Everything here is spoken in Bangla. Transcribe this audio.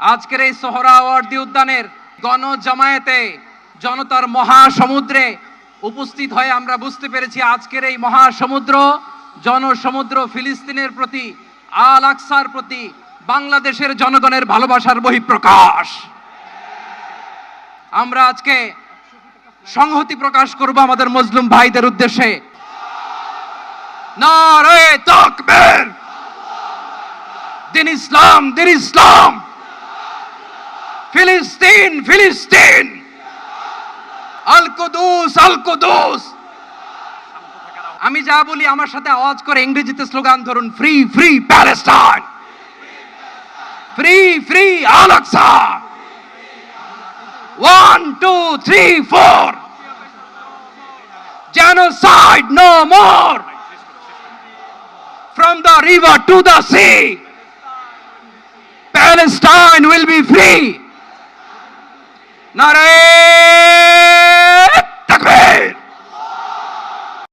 আজকের এই সোহরাওয়ার্দী উদ্যানের গণজামায়াতে জনতার মহাসমুদ্রে উপস্থিত হয়ে আমরা বুঝতে পেরেছি আজকের এই মহাসমুদ্র জনসমুদ্র ফিলিস্তিনের প্রতি, আল আকসার প্রতি বাংলাদেশের জনগণের ভালোবাসার বহিঃপ্রকাশ। আমরা আজকে সংহতি প্রকাশ করব আমাদের মুসলিম ভাইদের উদ্দেশ্যে। নারে তাকবীর, দিন ইসলাম, দিন ইসলাম, ফিলিস্তিন, ফিলিস্তিন, আল কুদুস, আল কুদুস। আমি যা বলি আমার সাথে আওয়াজ করে ইংরেজিতে স্লোগান ধরুন, free free Palestine, free free Al Aqsa. 1 2 3 4, genocide no more, from the river to the sea, Palestine will be free. Nare